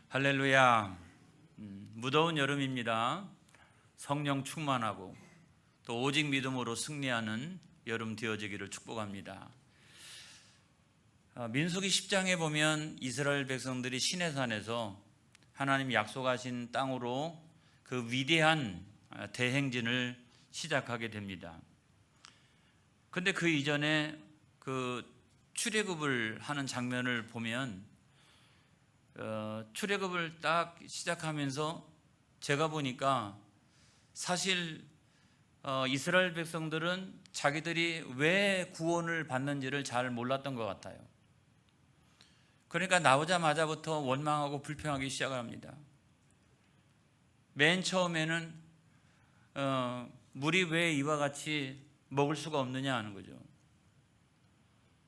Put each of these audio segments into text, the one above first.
할렐루야. 무더운 여름입니다. 성령 충만하고 또 오직 믿음으로 승리하는 여름 되어지기를 축복합니다. 민수기 10장에 보면 이스라엘 백성들이 시내산에서 하나님 약속하신 땅으로 그 위대한 대행진을 시작하게 됩니다. 근데 그 이전에 그 출애굽을 하는 장면을 보면 출애굽을 딱 시작하면서 제가 보니까 사실 이스라엘 백성들은 자기들이 왜 구원을 받는지를 잘 몰랐던 것 같아요. 그러니까 나오자마자부터 원망하고 불평하기 시작을 합니다. 맨 처음에는 물이 왜 이와 같이 먹을 수가 없느냐 하는 거죠.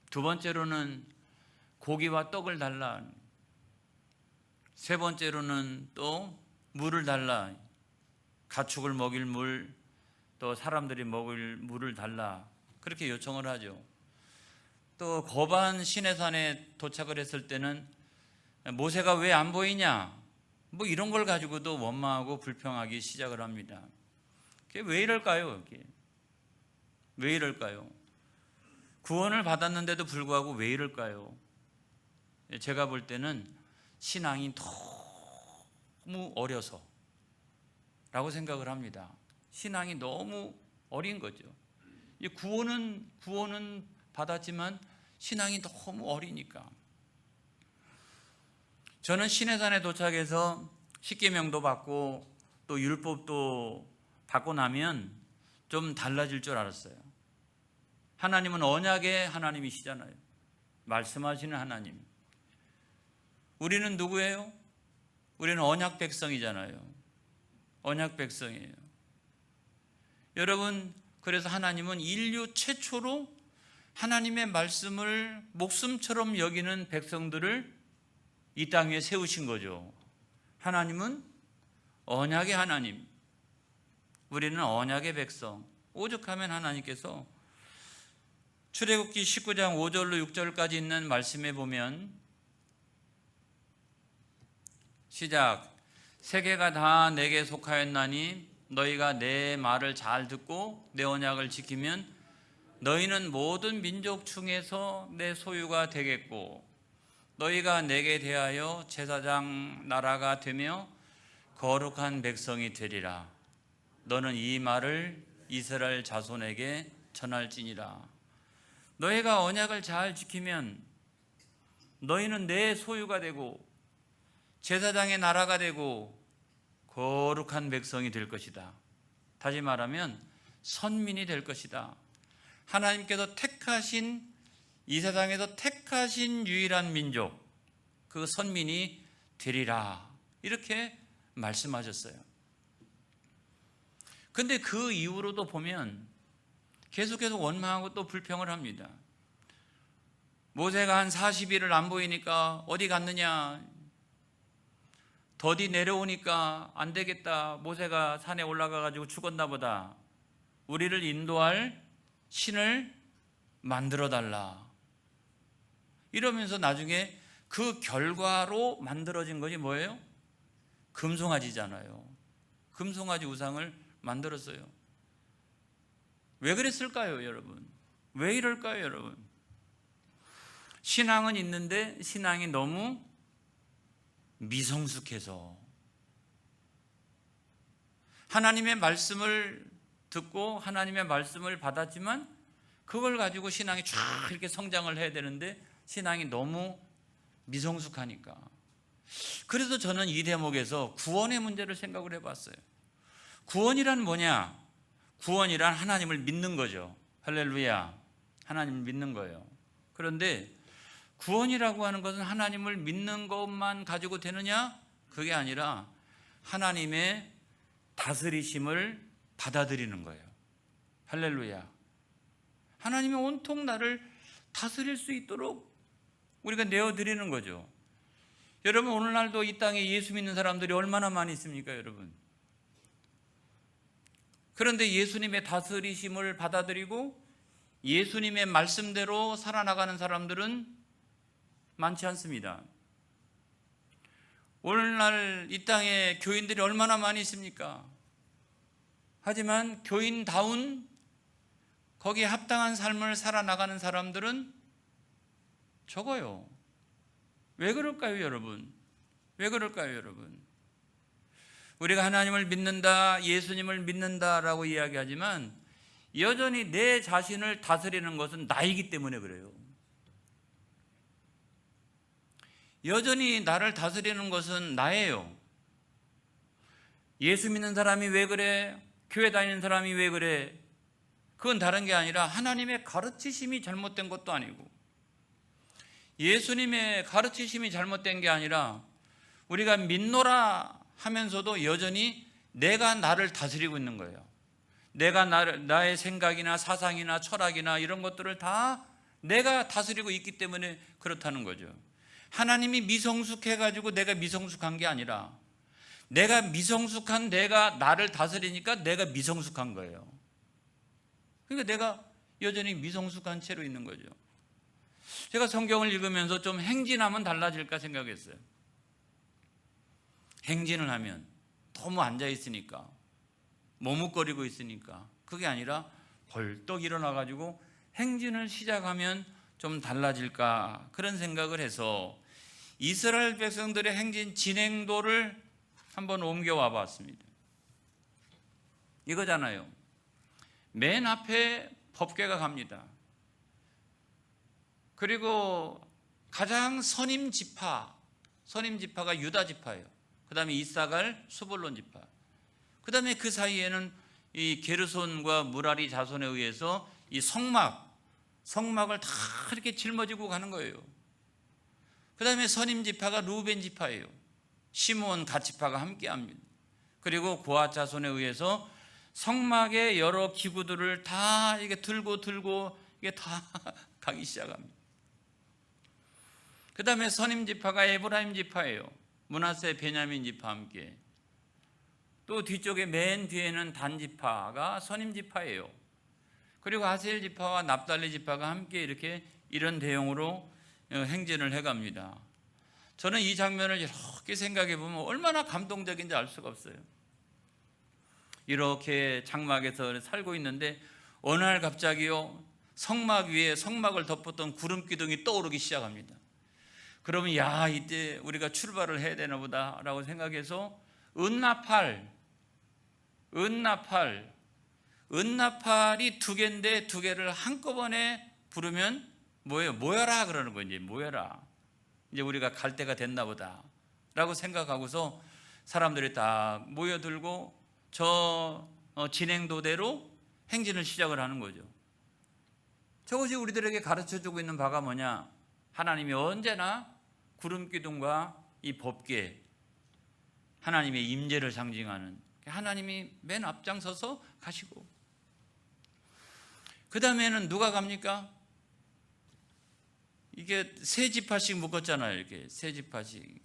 두 번째로는 고기와 떡을 달라. 세 번째로는 또 물을 달라. 가축을 먹일 물, 또 사람들이 먹을 물을 달라. 그렇게 요청을 하죠. 또 거반 시내산에 도착을 했을 때는 모세가 왜 안 보이냐? 뭐 이런 걸 가지고도 원망하고 불평하기 시작을 합니다. 그게 왜 이럴까요? 왜 이럴까요? 구원을 받았는데도 불구하고 왜 이럴까요? 제가 볼 때는 신앙이 너무 어려서 라고 생각을 합니다. 신앙이 너무 어린 거죠. 구원은 받았지만 신앙이 너무 어리니까. 저는 시내산에 도착해서 십계명도 받고 또 율법도 받고 나면 좀 달라질 줄 알았어요. 하나님은 언약의 하나님이시잖아요. 말씀하시는 하나님. 우리는 누구예요? 우리는 언약 백성이잖아요. 언약 백성이에요. 여러분, 그래서 하나님은 인류 최초로 하나님의 말씀을 목숨처럼 여기는 백성들을 이 땅 위에 세우신 거죠. 하나님은 언약의 하나님, 우리는 언약의 백성. 오죽하면 하나님께서 출애굽기 19장 5절로 6절까지 있는 말씀에 보면 시작. 세계가 다 내게 속하였나니 너희가 내 말을 잘 듣고 내 언약을 지키면 너희는 모든 민족 중에서 내 소유가 되겠고 너희가 내게 대하여 제사장 나라가 되며 거룩한 백성이 되리라. 너는 이 말을 이스라엘 자손에게 전할지니라. 너희가 언약을 잘 지키면 너희는 내 소유가 되고 제사장의 나라가 되고 거룩한 백성이 될 것이다. 다시 말하면 선민이 될 것이다. 하나님께서 택하신 이 세상에서 택하신 유일한 민족, 그 선민이 되리라. 이렇게 말씀하셨어요. 근데 그 이후로도 보면 계속해서 원망하고 또 불평을 합니다. 모세가 한 40일을 안 보이니까 어디 갔느냐? 더디 내려오니까 안 되겠다. 모세가 산에 올라가가지고 죽었나 보다. 우리를 인도할 신을 만들어 달라. 이러면서 나중에 그 결과로 만들어진 것이 뭐예요? 금송아지잖아요. 금송아지 우상을 만들었어요. 왜 그랬을까요, 여러분? 왜 이럴까요, 여러분? 신앙은 있는데 신앙이 너무 미성숙해서 하나님의 말씀을 듣고 하나님의 말씀을 받았지만 그걸 가지고 신앙이 쫙 이렇게 성장을 해야 되는데 신앙이 너무 미성숙하니까. 그래서 저는 이 대목에서 구원의 문제를 생각을 해봤어요. 구원이란 뭐냐? 구원이란 하나님을 믿는 거죠. 할렐루야. 하나님을 믿는 거예요. 그런데 구원이라고 하는 것은 하나님을 믿는 것만 가지고 되느냐? 그게 아니라 하나님의 다스리심을 받아들이는 거예요. 할렐루야. 하나님이 온통 나를 다스릴 수 있도록 우리가 내어드리는 거죠. 여러분, 오늘날도 이 땅에 예수 믿는 사람들이 얼마나 많이 있습니까, 여러분? 그런데 예수님의 다스리심을 받아들이고 예수님의 말씀대로 살아나가는 사람들은 많지 않습니다. 오늘날 이 땅에 교인들이 얼마나 많이 있습니까? 하지만 교인다운 거기에 합당한 삶을 살아나가는 사람들은 적어요. 왜 그럴까요, 여러분? 왜 그럴까요, 여러분? 우리가 하나님을 믿는다, 예수님을 믿는다라고 이야기하지만 여전히 내 자신을 다스리는 것은 나이기 때문에 그래요. 여전히 나를 다스리는 것은 나예요. 예수 믿는 사람이 왜 그래? 교회 다니는 사람이 왜 그래? 그건 다른 게 아니라 하나님의 가르치심이 잘못된 것도 아니고 예수님의 가르치심이 잘못된 게 아니라 우리가 믿노라 하면서도 여전히 내가 나를 다스리고 있는 거예요. 내가 나의 생각이나 사상이나 철학이나 이런 것들을 다 내가 다스리고 있기 때문에 그렇다는 거죠. 하나님이 미성숙해가지고 내가 미성숙한 게 아니라 내가 미성숙한 내가 나를 다스리니까 내가 미성숙한 거예요. 그러니까 내가 여전히 미성숙한 채로 있는 거죠. 제가 성경을 읽으면서 좀 행진하면 달라질까 생각했어요. 행진을 하면 너무 앉아있으니까 머뭇거리고 있으니까 그게 아니라 벌떡 일어나가지고 행진을 시작하면 좀 달라질까 그런 생각을 해서 이스라엘 백성들의 행진 진행도를 한번 옮겨와 봤습니다. 이거잖아요. 맨 앞에 법궤가 갑니다. 그리고 가장 선임 지파가 유다 지파예요. 그 다음에 이사갈, 수불론 지파. 그 다음에 그 사이에는 이 게르손과 무라리 자손에 의해서 이 성막을 다 이렇게 짊어지고 가는 거예요. 그 다음에 선임 지파가 루벤 지파예요. 시므온 갓 지파가 함께합니다. 그리고 고앗 자손에 의해서 성막의 여러 기구들을 다 이게 들고 이게 다 가기 시작합니다. 그 다음에 선임 지파가 에브라임 지파예요. 므낫세 베냐민 지파와 함께. 또 뒤쪽에 맨 뒤에는 단 지파가 선임 지파예요. 그리고 아셀 지파와 납달리 지파가 함께 이렇게 이런 대형으로 행진을 해갑니다. 저는 이 장면을 이렇게 생각해 보면 얼마나 감동적인지 알 수가 없어요. 이렇게 장막에서 살고 있는데 어느 날 갑자기요 성막 위에 성막을 덮었던 구름 기둥이 떠오르기 시작합니다. 그러면 야 이때 우리가 출발을 해야 되나 보다라고 생각해서 은나팔이 두 개인데 두 개를 한꺼번에 부르면 뭐예요? 모여라 그러는 거예요. 이제 모여라. 이제 우리가 갈 때가 됐나 보다라고 생각하고서 사람들이 다 모여들고 저 진행도대로 행진을 시작을 하는 거죠. 저것이 우리들에게 가르쳐주고 있는 바가 뭐냐? 하나님이 언제나 구름 기둥과 이 법궤, 하나님의 임재를 상징하는 하나님이 맨 앞장서서 가시고 그 다음에는 누가 갑니까? 이게 세 지파씩 묶었잖아요. 이렇게 세 지파씩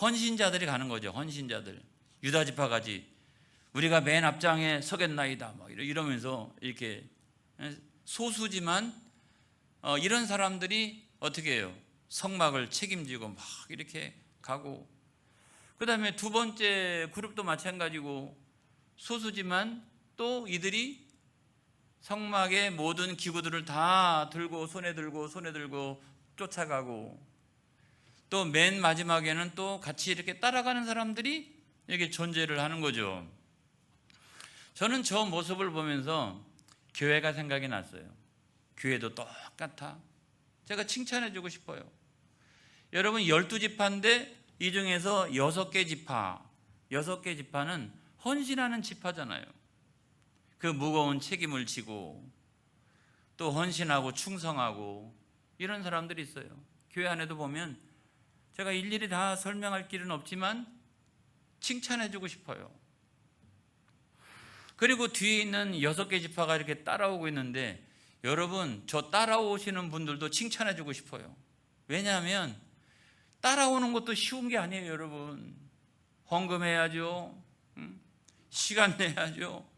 헌신자들이 가는 거죠. 헌신자들 유다 지파 가지 우리가 맨 앞장에 서겠나이다 막 이러면서 이렇게 소수지만 이런 사람들이 어떻게 해요? 성막을 책임지고 막 이렇게 가고 그 다음에 두 번째 그룹도 마찬가지고 소수지만 또 이들이 성막의 모든 기구들을 다 들고 손에 들고 쫓아가고 또 맨 마지막에는 또 같이 이렇게 따라가는 사람들이 이렇게 존재를 하는 거죠. 저는 저 모습을 보면서 교회가 생각이 났어요. 교회도 똑같아. 제가 칭찬해 주고 싶어요. 여러분 12지파인데 이 중에서 6개 지파는 헌신하는 지파잖아요. 그 무거운 책임을 지고 또 헌신하고 충성하고 이런 사람들이 있어요. 교회 안에도 보면 제가 일일이 다 설명할 길은 없지만 칭찬해 주고 싶어요. 그리고 뒤에 있는 6개 지파가 이렇게 따라오고 있는데 여러분 저 따라오시는 분들도 칭찬해 주고 싶어요. 왜냐하면 따라오는 것도 쉬운 게 아니에요. 여러분 헌금해야죠. 시간 내야죠.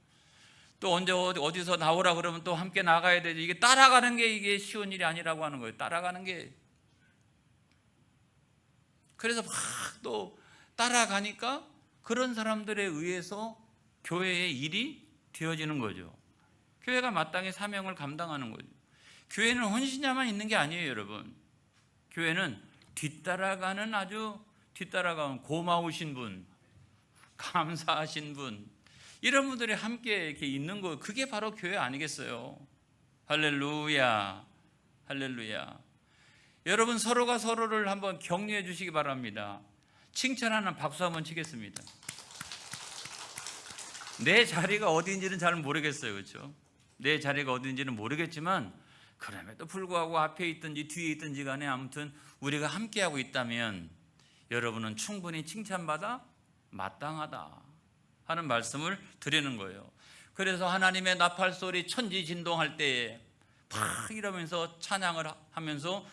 또 언제 어디서 나오라 그러면 또 함께 나가야 되죠. 이게 따라가는 게 이게 쉬운 일이 아니라고 하는 거예요. 따라가는 게 그래서 막 또 따라가니까 그런 사람들에 의해서 교회의 일이 되어지는 거죠. 교회가 마땅히 사명을 감당하는 거죠. 교회는 헌신자만 있는 게 아니에요, 여러분. 교회는 뒤따라가는 아주 뒤따라가는 고마우신 분, 감사하신 분, 이런 분들이 함께 이렇게 있는 거, 그게 바로 교회 아니겠어요? 할렐루야, 할렐루야. 여러분, 서로가 서로를 한번 격려해 주시기 바랍니다. 칭찬하는 박수 한번 치겠습니다. 내 자리가 어디인지는 잘 모르겠어요, 그렇죠? 내 자리가 어디인지는 모르겠지만 그럼에도 불구하고 앞에 있든지 뒤에 있든지 간에 아무튼 우리가 함께하고 있다면 여러분은 충분히 칭찬받아 마땅하다 하는 말씀을 드리는 거예요. 그래서 하나님의 나팔 소리 천지 진동할 때에 팍 이러면서 찬양을 하면서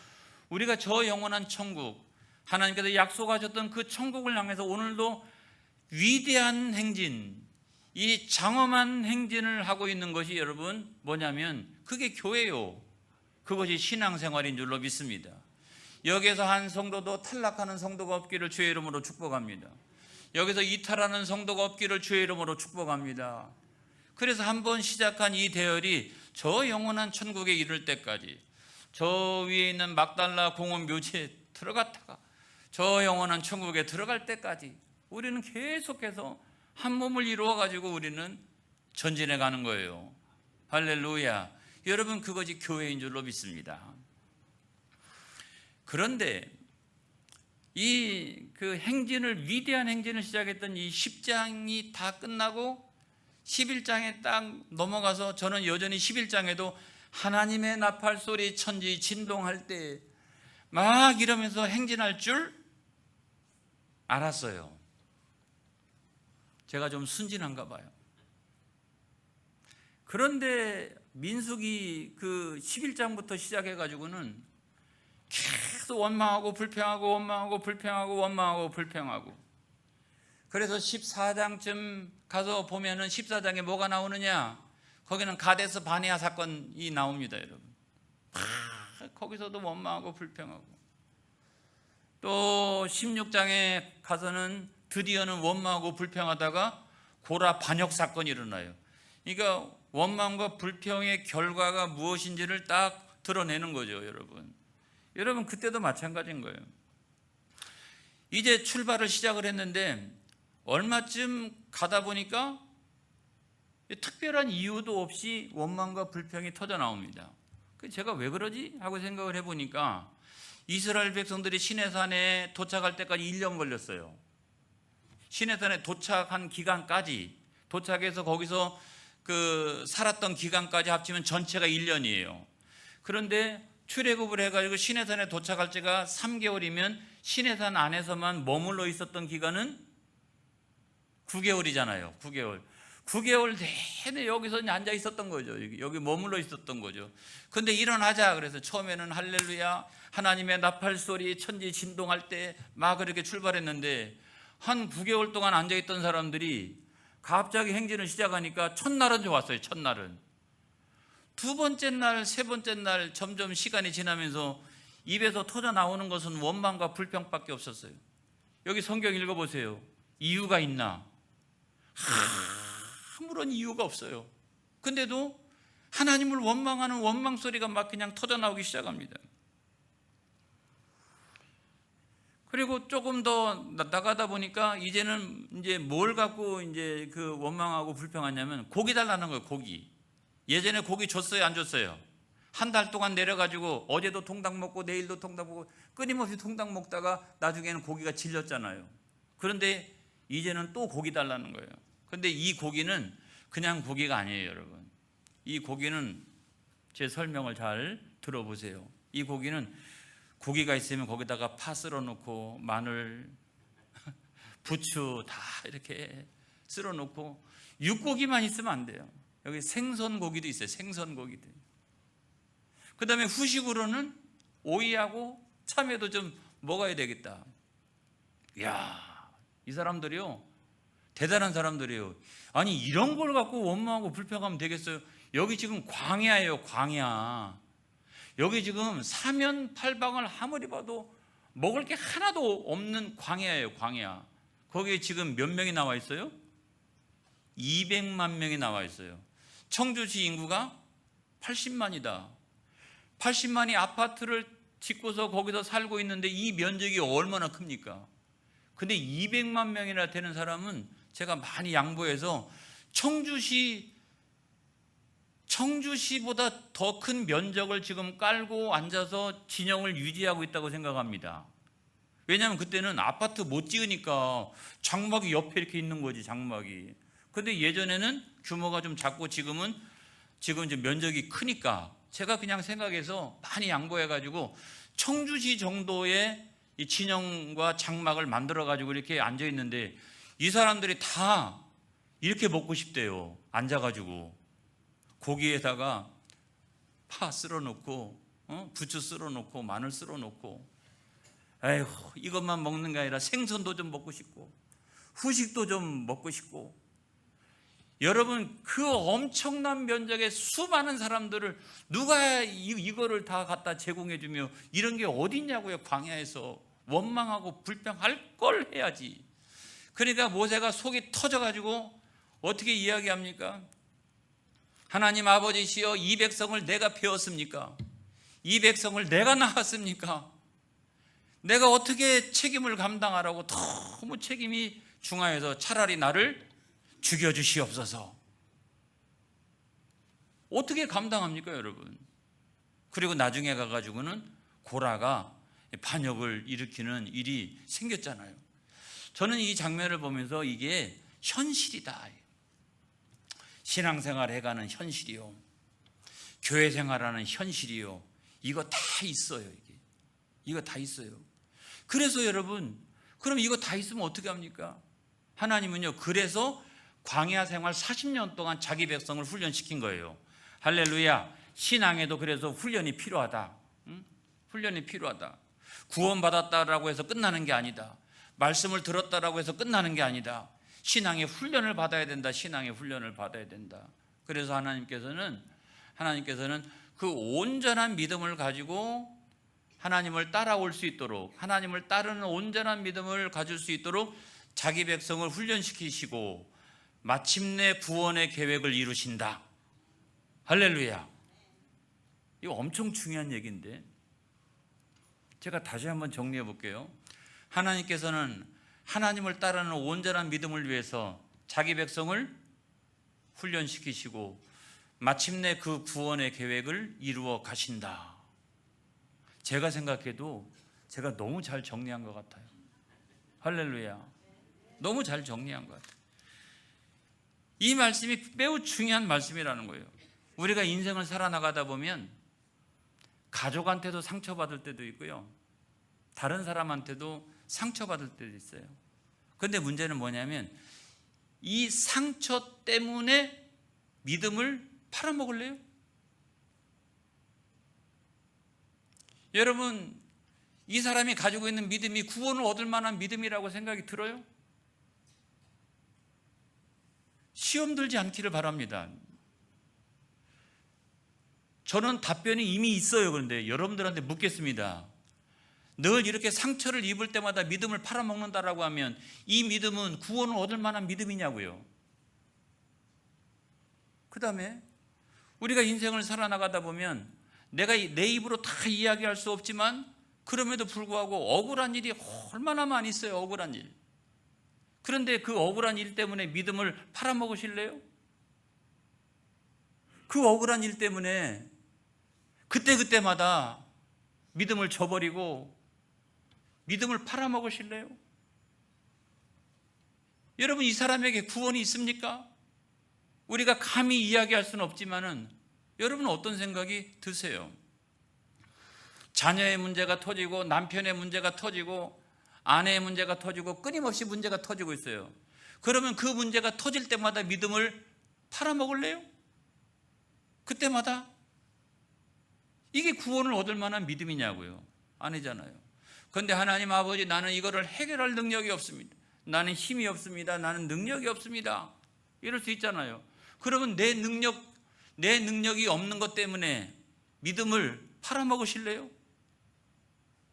우리가 저 영원한 천국, 하나님께서 약속하셨던 그 천국을 향해서 오늘도 위대한 행진, 이 장엄한 행진을 하고 있는 것이 여러분 뭐냐면 그게 교회요. 그것이 신앙생활인 줄로 믿습니다. 여기에서 한 성도도 탈락하는 성도가 없기를 주의 이름으로 축복합니다. 여기서 이탈하는 성도가 없기를 주의 이름으로 축복합니다. 그래서 한번 시작한 이 대열이 저 영원한 천국에 이를 때까지, 저 위에 있는 막달라 공원 묘지에 들어갔다가 저 영원한 천국에 들어갈 때까지 우리는 계속해서 한 몸을 이루어 가지고 우리는 전진해 가는 거예요. 할렐루야. 여러분, 그것이 교회인 줄로 믿습니다. 그런데 이 그 행진을, 위대한 행진을 시작했던 이 10장이 다 끝나고 11장에 딱 넘어가서 저는 여전히 11장에도 하나님의 나팔 소리 천지 진동할 때 막 이러면서 행진할 줄 알았어요. 제가 좀 순진한가 봐요. 그런데 민수기 그 11장부터 시작해 가지고는 계속 원망하고 불평하고 원망하고 불평하고 원망하고 불평하고, 그래서 14장쯤 가서 보면은 14장에 뭐가 나오느냐, 거기는 가데스 바네아 사건이 나옵니다, 여러분. 거기서도 원망하고 불평하고, 또 16장에 가서는 드디어는 원망하고 불평하다가 고라 반역 사건이 일어나요. 그러니까 원망과 불평의 결과가 무엇인지를 딱 드러내는 거죠, 여러분. 여러분, 그때도 마찬가지인 거예요. 이제 출발을 시작을 했는데 얼마쯤 가다 보니까 특별한 이유도 없이 원망과 불평이 터져 나옵니다. 제가 왜 그러지? 하고 생각을 해보니까 이스라엘 백성들이 시내산에 도착할 때까지 1년 걸렸어요. 시내산에 도착한 기간까지, 도착해서 거기서 그 살았던 기간까지 합치면 전체가 1년이에요. 그런데 출애굽을 해가지고 시내산에 도착할 때가 3개월이면 시내산 안에서만 머물러 있었던 기간은 9개월이잖아요. 9개월 내내 여기서 앉아 있었던 거죠. 여기 머물러 있었던 거죠. 근데 일어나자 그래서 처음에는 할렐루야, 하나님의 나팔 소리 천지 진동할 때 막 그렇게 출발했는데 한 9개월 동안 앉아 있던 사람들이 갑자기 행진을 시작하니까 첫날은 좋았어요. 첫날은. 두 번째 날, 세 번째 날 점점 시간이 지나면서 입에서 터져 나오는 것은 원망과 불평밖에 없었어요. 여기 성경 읽어보세요. 이유가 있나? 아무런 이유가 없어요. 근데도 하나님을 원망하는 원망 소리가 막 그냥 터져 나오기 시작합니다. 그리고 조금 더 나가다 보니까 이제는 이제 뭘 갖고 이제 그 원망하고 불평하냐면 고기 달라는 거예요. 고기. 예전에 고기 줬어요, 안 줬어요? 한 달 동안 내려가지고 어제도 통닭 먹고 내일도 통닭 먹고 끊임없이 통닭 먹다가 나중에는 고기가 질렸잖아요. 그런데 이제는 또 고기 달라는 거예요. 그런데 이 고기는 그냥 고기가 아니에요, 여러분. 이 고기는 제 설명을 잘 들어보세요. 이 고기는 고기가 있으면 거기다가 파 쓸어 놓고 마늘, 부추 다 이렇게 쓸어 놓고, 육고기만 있으면 안 돼요. 여기 생선고기도 있어요. 생선고기도. 그 다음에 후식으로는 오이하고 참외도 좀 먹어야 되겠다. 이야, 이 사람들이요, 대단한 사람들이에요. 아니, 이런 걸 갖고 원망하고 불평하면 되겠어요? 여기 지금 광야예요, 광야. 여기 지금 사면팔방을 아무리 봐도 먹을 게 하나도 없는 광야예요. 광야. 거기에 지금 몇 명이 나와 있어요? 200만 명이 나와 있어요. 청주시 인구가 80만이다. 80만이 아파트를 짓고서 거기서 살고 있는데 이 면적이 얼마나 큽니까? 근데 200만 명이나 되는 사람은 제가 많이 양보해서 청주시보다 더 큰 면적을 지금 깔고 앉아서 진영을 유지하고 있다고 생각합니다. 왜냐하면 그때는 아파트 못 지으니까 장막이 옆에 이렇게 있는 거지, 장막이. 근데 예전에는 규모가 좀 작고 지금 이제 면적이 크니까 제가 그냥 생각해서 많이 양보해가지고 청주시 정도의 이 진영과 장막을 만들어가지고 이렇게 앉아 있는데 이 사람들이 다 이렇게 먹고 싶대요. 앉아가지고 고기에다가 파 쓸어 놓고 부추 쓸어 놓고 마늘 쓸어 놓고, 에휴, 이것만 먹는 게 아니라 생선도 좀 먹고 싶고 후식도 좀 먹고 싶고. 여러분, 그 엄청난 면적의 수많은 사람들을 누가 이거를 다 갖다 제공해 주며 이런 게 어디 있냐고요. 광야에서 원망하고 불평할 걸 해야지. 그러니까 모세가 속이 터져가지고 어떻게 이야기합니까? 하나님 아버지시여, 이 백성을 내가 배웠습니까? 이 백성을 내가 낳았습니까? 내가 어떻게 책임을 감당하라고 너무 책임이 중하여서 차라리 나를 죽여주시옵소서. 어떻게 감당합니까, 여러분? 그리고 나중에 가가지고는 고라가 반역을 일으키는 일이 생겼잖아요. 저는 이 장면을 보면서 이게 현실이다. 신앙생활 해가는 현실이요, 교회 생활하는 현실이요, 이거 다 있어요. 이거 다 있어요. 그래서 여러분, 그럼 이거 다 있으면 어떻게 합니까? 하나님은요, 그래서 광야 생활 40년 동안 자기 백성을 훈련시킨 거예요. 할렐루야. 신앙에도 그래서 훈련이 필요하다. 훈련이 필요하다. 구원받았다라고 해서 끝나는 게 아니다. 말씀을 들었다라고 해서 끝나는 게 아니다. 신앙의 훈련을 받아야 된다. 신앙의 훈련을 받아야 된다. 그래서 하나님께서는 그 온전한 믿음을 가지고 하나님을 따라올 수 있도록, 하나님을 따르는 온전한 믿음을 가질 수 있도록 자기 백성을 훈련시키시고 마침내 구원의 계획을 이루신다. 할렐루야. 이거 엄청 중요한 얘기인데 제가 다시 한번 정리해 볼게요. 하나님께서는 하나님을 따르는 온전한 믿음을 위해서 자기 백성을 훈련시키시고 마침내 그 구원의 계획을 이루어 가신다. 제가 생각해도 제가 너무 잘 정리한 것 같아요. 할렐루야. 너무 잘 정리한 것 같아요. 이 말씀이 매우 중요한 말씀이라는 거예요. 우리가 인생을 살아나가다 보면 가족한테도 상처받을 때도 있고요, 다른 사람한테도 상처받을 때도 있어요. 그런데 문제는 뭐냐면 이 상처 때문에 믿음을 팔아먹을래요? 여러분, 이 사람이 가지고 있는 믿음이 구원을 얻을 만한 믿음이라고 생각이 들어요? 시험 들지 않기를 바랍니다. 저는 답변이 이미 있어요. 그런데 여러분들한테 묻겠습니다. 늘 이렇게 상처를 입을 때마다 믿음을 팔아먹는다라고 하면 이 믿음은 구원을 얻을 만한 믿음이냐고요. 그 다음에 우리가 인생을 살아나가다 보면 내가 내 입으로 다 이야기할 수 없지만 그럼에도 불구하고 억울한 일이 얼마나 많이 있어요. 억울한 일. 그런데 그 억울한 일 때문에 믿음을 팔아먹으실래요? 그 억울한 일 때문에 그때마다 믿음을 저버리고 믿음을 팔아먹으실래요? 여러분, 이 사람에게 구원이 있습니까? 우리가 감히 이야기할 수는 없지만은 여러분은 어떤 생각이 드세요? 자녀의 문제가 터지고 남편의 문제가 터지고 아내의 문제가 터지고 끊임없이 문제가 터지고 있어요. 그러면 그 문제가 터질 때마다 믿음을 팔아먹을래요? 그때마다? 이게 구원을 얻을 만한 믿음이냐고요? 아니잖아요. 그런데 하나님 아버지, 나는 이거를 해결할 능력이 없습니다. 나는 힘이 없습니다. 나는 능력이 없습니다. 이럴 수 있잖아요. 그러면 내 능력이 없는 것 때문에 믿음을 팔아먹으실래요?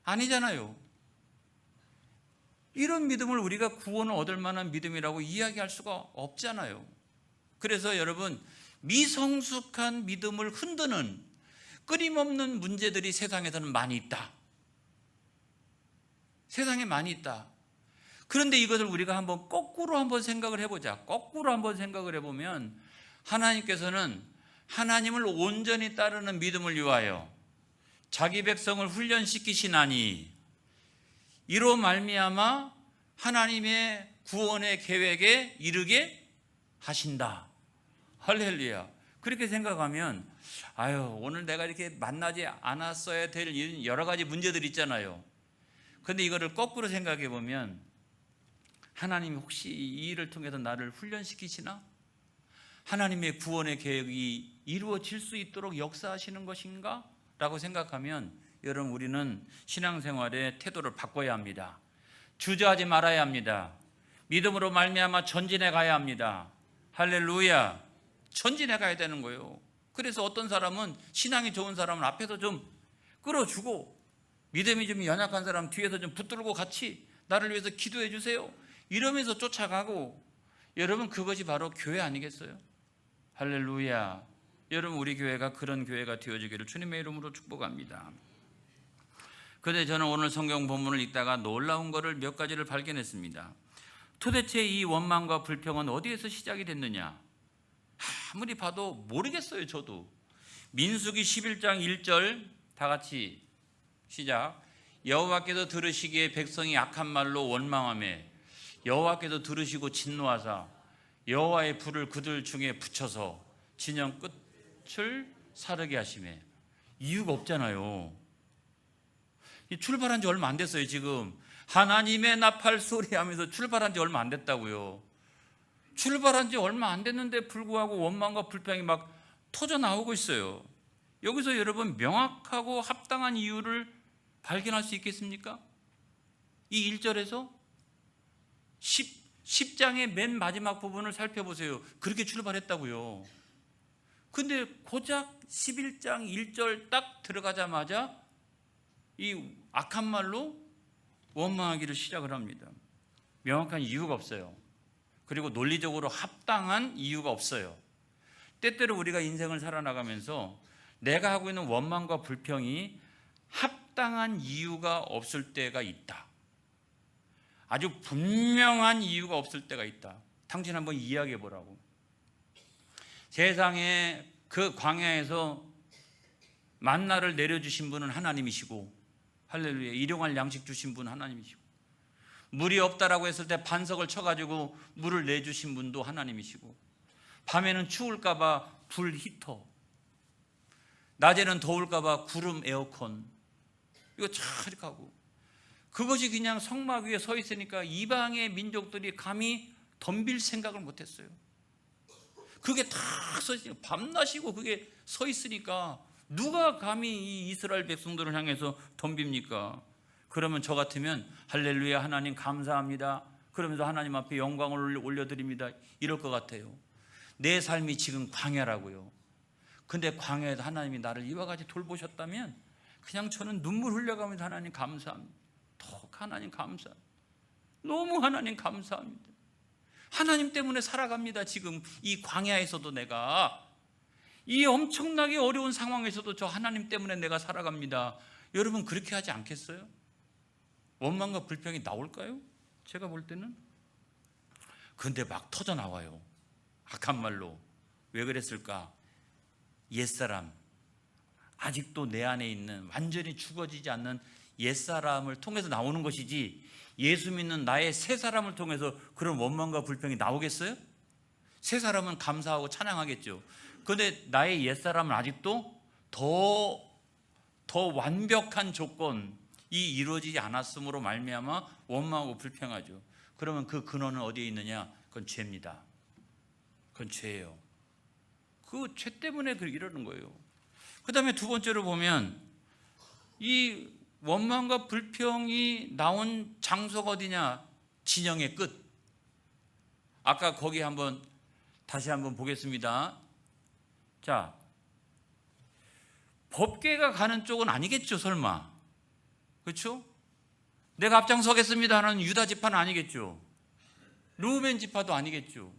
아니잖아요. 이런 믿음을 우리가 구원을 얻을 만한 믿음이라고 이야기할 수가 없잖아요. 그래서 여러분, 미성숙한 믿음을 흔드는 끊임없는 문제들이 세상에서는 많이 있다. 세상에 많이 있다. 그런데 이것을 우리가 한번 거꾸로 한번 생각을 해보자. 거꾸로 한번 생각을 해보면 하나님께서는 하나님을 온전히 따르는 믿음을 위하여 자기 백성을 훈련시키시나니 이로 말미암아 하나님의 구원의 계획에 이르게 하신다. 할렐루야. 그렇게 생각하면 오늘 내가 이렇게 만나지 않았어야 될 여러 가지 문제들이 있잖아요. 그런데 이거를 거꾸로 생각해 보면 하나님이 혹시 이 일을 통해서 나를 훈련시키시나? 하나님의 구원의 계획이 이루어질 수 있도록 역사하시는 것인가? 라고 생각하면 여러분, 우리는 신앙생활의 태도를 바꿔야 합니다. 주저하지 말아야 합니다. 믿음으로 말미암아 전진해 가야 합니다. 할렐루야. 전진해 가야 되는 거예요. 그래서 어떤 사람은, 신앙이 좋은 사람은 앞에서 좀 끌어주고, 믿음이 좀 연약한 사람 뒤에서 좀 붙들고 같이 나를 위해서 기도해 주세요, 이러면서 쫓아가고. 여러분, 그것이 바로 교회 아니겠어요? 할렐루야. 여러분, 우리 교회가 그런 교회가 되어지기를 주님의 이름으로 축복합니다. 그런데 저는 오늘 성경 본문을 읽다가 놀라운 것을 몇 가지를 발견했습니다. 도대체 이 원망과 불평은 어디에서 시작이 됐느냐? 아무리 봐도 모르겠어요. 저도. 민수기 11장 1절 다 같이 시작. 여호와께서 들으시기에 백성이 악한 말로 원망하며 여호와께서 들으시고 진노하사 여호와의 불을 그들 중에 붙여서 진영 끝을 사르게 하시매. 이유가 없잖아요. 출발한 지 얼마 안 됐어요. 지금 하나님의 나팔 소리 하면서 출발한 지 얼마 안 됐다고요. 출발한 지 얼마 안 됐는데 불구하고 원망과 불평이 막 터져 나오고 있어요. 여기서 여러분, 명확하고 합당한 이유를 발견할 수 있겠습니까? 이 1절에서 10장의 맨 마지막 부분을 살펴보세요. 그렇게 출발했다고요. 근데 고작 11장 1절 딱 들어가자마자 이 악한 말로 원망하기를 시작을 합니다. 명확한 이유가 없어요. 그리고 논리적으로 합당한 이유가 없어요. 때때로 우리가 인생을 살아나가면서 내가 하고 있는 원망과 불평이 합당한 이유가 없을 때가 있다. 아주 분명한 이유가 없을 때가 있다. 당신 한번 이야기해 보라고. 세상에 그 광야에서 만나를 내려주신 분은 하나님이시고, 할렐루야, 일용할 양식 주신 분은 하나님이시고, 물이 없다라고 했을 때 반석을 쳐가지고 물을 내주신 분도 하나님이시고, 밤에는 추울까봐 불 히터, 낮에는 더울까봐 구름 에어컨, 이거 잘 하고, 그것이 그냥 성막 위에 서 있으니까 이방의 민족들이 감히 덤빌 생각을 못했어요. 그게 다 서 있으니까, 밤낮이고 그게 서 있으니까 누가 감히 이 이스라엘 백성들을 향해서 덤빕니까? 그러면 저 같으면 할렐루야, 하나님 감사합니다, 그러면서 하나님 앞에 영광을 올려드립니다, 이럴 것 같아요. 내 삶이 지금 광야라고요. 근데 광야에서 하나님이 나를 이와 같이 돌보셨다면 그냥 저는 눈물 흘려가면서 하나님 감사합니다, 더 하나님 감사합니다, 너무 하나님 감사합니다, 하나님 때문에 살아갑니다. 지금 이 광야에서도 내가, 이 엄청나게 어려운 상황에서도 저 하나님 때문에 내가 살아갑니다. 여러분, 그렇게 하지 않겠어요? 원망과 불평이 나올까요? 제가 볼 때는. 근데 막 터져 나와요. 악한 말로. 왜 그랬을까? 옛사람, 아직도 내 안에 있는 완전히 죽어지지 않는 옛사람을 통해서 나오는 것이지, 예수 믿는 나의 새 사람을 통해서 그런 원망과 불평이 나오겠어요? 새 사람은 감사하고 찬양하겠죠. 그런데 나의 옛사람은 아직도 더 완벽한 조건이 이루어지지 않았으므로 말미암아 원망하고 불평하죠. 그러면 그 근원은 어디에 있느냐? 그건 죄입니다. 그건 죄예요. 그 죄 때문에 이러는 거예요. 그 다음에 두 번째로 보면 이 원망과 불평이 나온 장소가 어디냐? 진영의 끝. 아까 거기 다시 한번 보겠습니다. 자, 법궤가 가는 쪽은 아니겠죠, 설마. 그렇죠? 내가 앞장서겠습니다 하는 유다 지파는 아니겠죠. 르우벤 지파도 아니겠죠.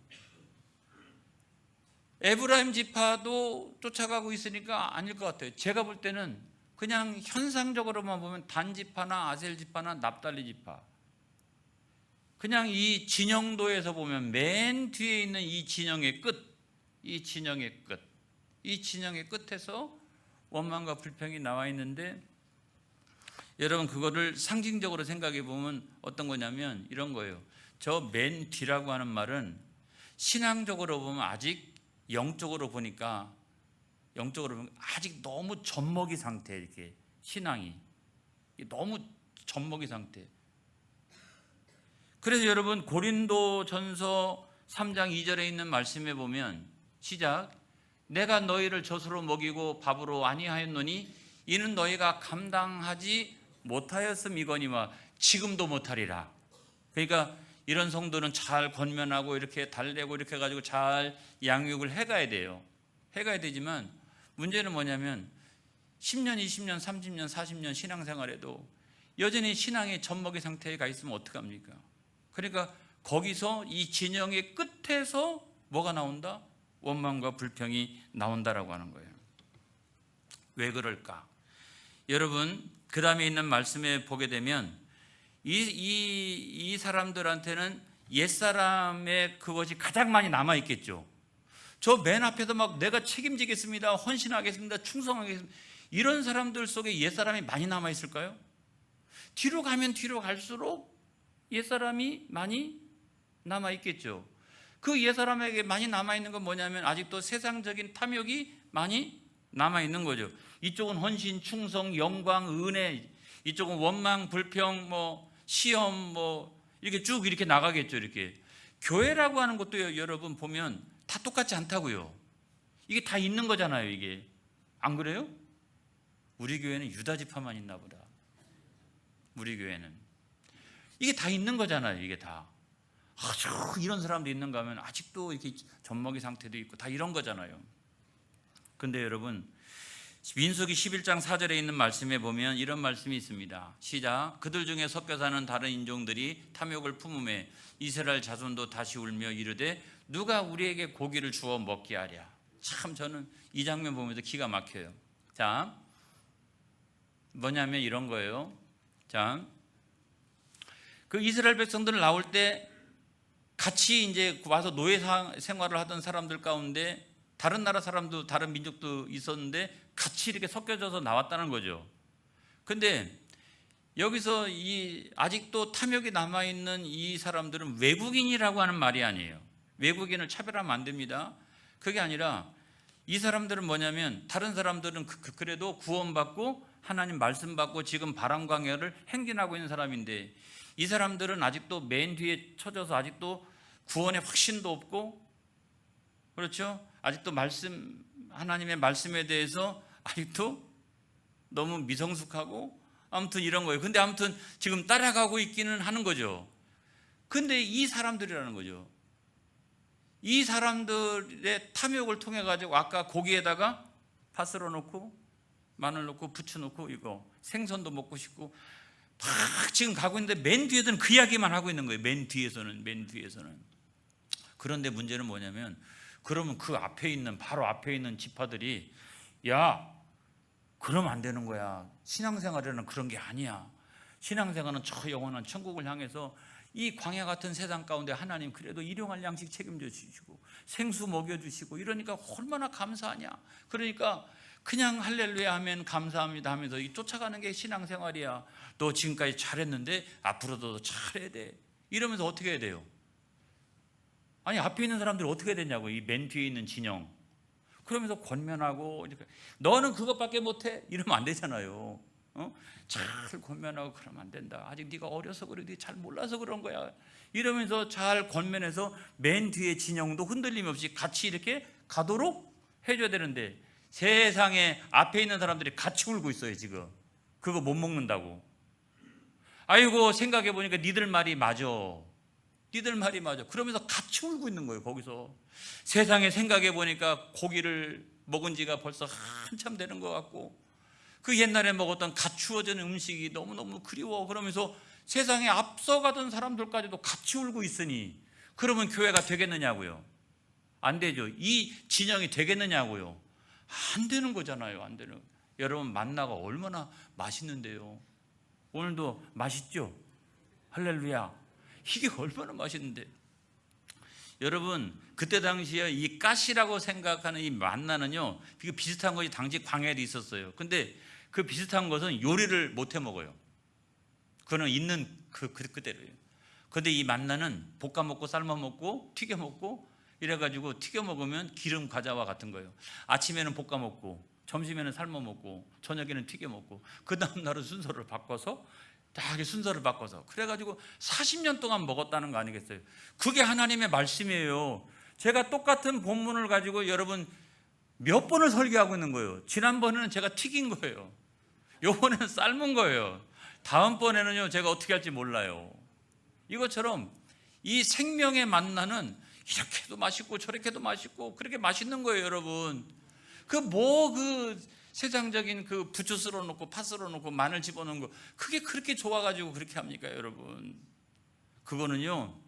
에브라임 지파도 쫓아가고 있으니까 아닐 것 같아요. 제가 볼 때는 그냥 현상적으로만 보면 단 지파나 아셀 지파나 납달리 지파, 그냥 이 진영도에서 보면 맨 뒤에 있는 이 진영의 끝, 이 진영의 끝, 이 진영의 끝에서 원망과 불평이 나와 있는데, 여러분 그거를 상징적으로 생각해 보면 어떤 거냐면 이런 거예요. 저 맨 뒤라고 하는 말은 신앙적으로 보면 아직 영적으로 보니까 아직 너무 젖먹이 상태, 이렇게 신앙이 너무 젖먹이 상태. 그래서 여러분 고린도전서 3장 2절에 있는 말씀에 보면 시작, 내가 너희를 젖으로 먹이고 밥으로 아니하였노니 이는 너희가 감당하지 못하였음이거니와 지금도 못하리라. 그러니까 이런 성도는 잘 권면하고 이렇게 달래고 이렇게 해가지고 잘 양육을 해가야 돼요. 해가야 되지만 문제는 뭐냐면 10년, 20년, 30년, 40년 신앙생활에도 여전히 신앙의 젖먹이 상태에 가 있으면 어떡합니까? 그러니까 거기서 이 진영의 끝에서 뭐가 나온다? 원망과 불평이 나온다라고 하는 거예요. 왜 그럴까? 여러분 그 다음에 있는 말씀에 보게 되면 이 사람들한테는 옛사람의 그것이 가장 많이 남아있겠죠. 저 맨 앞에서 막 내가 책임지겠습니다, 헌신하겠습니다, 충성하겠습니다, 이런 사람들 속에 옛사람이 많이 남아있을까요? 뒤로 가면 뒤로 갈수록 옛사람이 많이 남아있겠죠. 그 옛사람에게 많이 남아있는 건 뭐냐면 아직도 세상적인 탐욕이 많이 남아있는 거죠. 이쪽은 헌신, 충성, 영광, 은혜, 이쪽은 원망, 불평, 시험, 이렇게 쭉 이렇게 나가겠죠. 이렇게 교회라고 하는 것도 여러분 보면 다 똑같지 않다고요. 이게 다 있는 거잖아요. 이게 안 그래요? 우리 교회는 유다 지파만 있나 보다. 우리 교회는 이게 다 있는 거잖아요. 이게 다 아주 이런 사람도 있는가 하면 아직도 이렇게 젖먹이 상태도 있고 다 이런 거잖아요. 근데 여러분 민수기 11장 4절에 있는 말씀에 보면 이런 말씀이 있습니다. 시작, 그들 중에 섞여 사는 다른 인종들이 탐욕을 품음에 이스라엘 자손도 다시 울며 이르되 누가 우리에게 고기를 주어 먹게 하랴. 참 저는 이 장면 보면서 기가 막혀요. 자, 뭐냐면 이런 거예요. 자, 그 이스라엘 백성들 나올 때 같이 이제 와서 노예 생활을 하던 사람들 가운데 다른 나라 사람도 다른 민족도 있었는데 같이 이렇게 섞여져서 나왔다는 거죠. 근데 여기서 아직도 탐욕이 남아있는 이 사람들은 외국인이라고 하는 말이 아니에요. 외국인을 차별하면 안 됩니다. 그게 아니라 이 사람들은 뭐냐면 다른 사람들은 그래도 구원받고 하나님 말씀 받고 지금 바람광야를 행진하고 있는 사람인데 이 사람들은 아직도 맨 뒤에 쳐져서 아직도 구원의 확신도 없고, 그렇죠? 아직도 하나님의 말씀에 대해서 아직도 너무 미성숙하고 아무튼 이런 거예요. 근데 아무튼 지금 따라가고 있기는 하는 거죠. 근데 이 사람들이라는 거죠. 이 사람들의 탐욕을 통해 가지고 아까 고기에다가 파 썰어 놓고 마늘 넣고 부쳐 놓고 이거 생선도 먹고 싶고 막 지금 가고 있는데 맨 뒤에서는 그 이야기만 하고 있는 거예요. 맨 뒤에서는. 그런데 문제는 뭐냐면 그러면 그 앞에 있는 바로 앞에 있는 지파들이 야, 그러면 안 되는 거야. 신앙생활에는 그런 게 아니야. 신앙생활은 저 영원한 천국을 향해서 이 광야 같은 세상 가운데 하나님 그래도 일용할 양식 책임져 주시고 생수 먹여 주시고 이러니까 얼마나 감사하냐. 그러니까 그냥 할렐루야 하면 감사합니다 하면서 쫓아가는 게 신앙생활이야. 너 지금까지 잘했는데 앞으로도 잘해야 돼. 이러면서 어떻게 해야 돼요? 아니 앞에 있는 사람들이 어떻게 해야 되냐고. 이 맨 뒤에 있는 진영. 그러면서 권면하고 너는 그것밖에 못해 이러면 안 되잖아요. 잘 권면하고 그러면 안 된다. 아직 네가 어려서 그래, 네가 잘 몰라서 그런 거야. 이러면서 잘 권면해서 맨 뒤에 진영도 흔들림 없이 같이 이렇게 가도록 해줘야 되는데 세상에 앞에 있는 사람들이 같이 울고 있어요. 지금 그거 못 먹는다고. 아이고 생각해 보니까 니들 말이 맞아. 그러면서 같이 울고 있는 거예요. 거기서 세상에 생각해 보니까 고기를 먹은 지가 벌써 한참 되는 것 같고 그 옛날에 먹었던 갓 추워진 음식이 너무너무 그리워. 그러면서 세상에 앞서가던 사람들까지도 같이 울고 있으니 그러면 교회가 되겠느냐고요? 안 되죠. 이 진영이 되겠느냐고요? 안 되는 거잖아요. 안 되는. 여러분 만나가 얼마나 맛있는데요. 오늘도 맛있죠? 할렐루야. 이게 얼마나 맛있는데. 여러분 그때 당시에 이 가시라고 생각하는 이 만나는요, 이게 비슷한 것이 당시 광야에도 있었어요. 근데 그 비슷한 것은 요리를 못 해 먹어요. 그거는 있는 그대로예요. 근데 이 만나는 볶아 먹고 삶아 먹고 튀겨 먹고 이래가지고 튀겨 먹으면 기름 과자와 같은 거예요. 아침에는 볶아 먹고 점심에는 삶아 먹고 저녁에는 튀겨 먹고 그 다음 날은 순서를 바꿔서 다 순서를 바꿔서 그래가지고 40년 동안 먹었다는 거 아니겠어요? 그게 하나님의 말씀이에요. 제가 똑같은 본문을 가지고 여러분 몇 번을 설교하고 있는 거예요. 지난번에는 제가 튀긴 거예요. 요번에는 삶은 거예요. 다음번에는요 제가 어떻게 할지 몰라요. 이것처럼 이 생명의 만나는 이렇게도 맛있고 저렇게도 맛있고 그렇게 맛있는 거예요. 여러분 그 세상적인 그 부추 썰어 놓고 파 썰어 놓고 마늘 집어넣은 거 그게 그렇게 좋아가지고 그렇게 합니까? 여러분 그거는요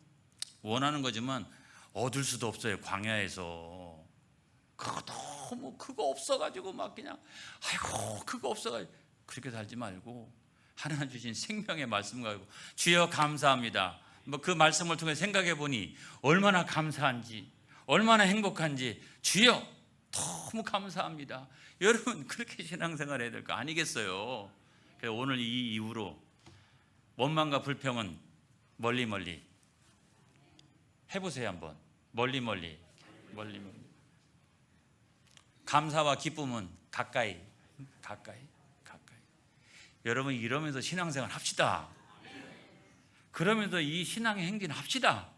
원하는 거지만 얻을 수도 없어요. 광야에서 그거 너무 그거 없어가지고 막 그냥 아이고 그거 없어가지고 그렇게 살지 말고 하나님 주신 생명의 말씀 가지고 주여 감사합니다. 뭐 그 말씀을 통해 생각해 보니 얼마나 감사한지 얼마나 행복한지 주여 너무 감사합니다. 여러분 그렇게 신앙생활 해야 될 거 아니겠어요? 그래서 오늘 이 이후로 원망과 불평은 멀리 멀리 해보세요. 한번 멀리 멀리 감사와 기쁨은 가까이. 여러분 이러면서 신앙생활 합시다. 그러면서 이 신앙의 행진 합시다.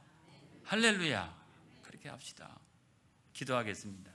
할렐루야. 그렇게 합시다. 기도하겠습니다.